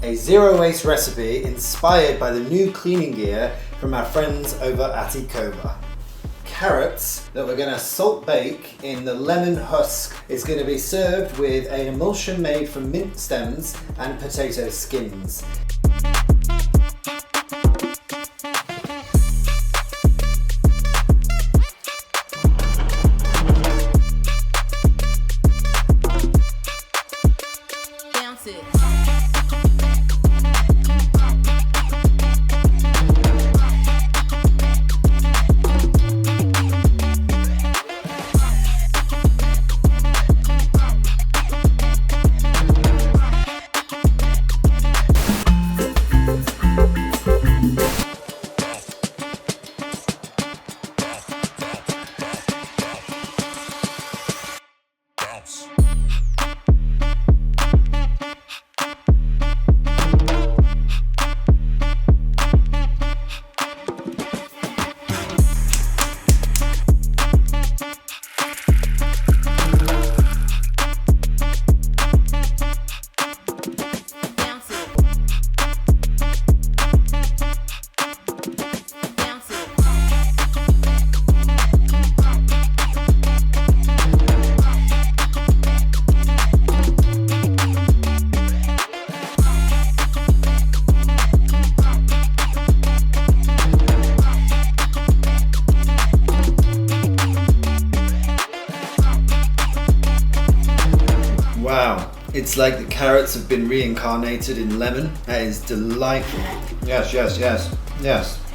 a zero waste recipe inspired by the new cleaning gear from our friends over at Ecover. Carrots that we're going to salt bake in the lemon husk is going to be served with an emulsion made from mint stems and potato skins. Wow, it's like the carrots have been reincarnated in lemon. That is delightful. Yes, yes, yes, yes.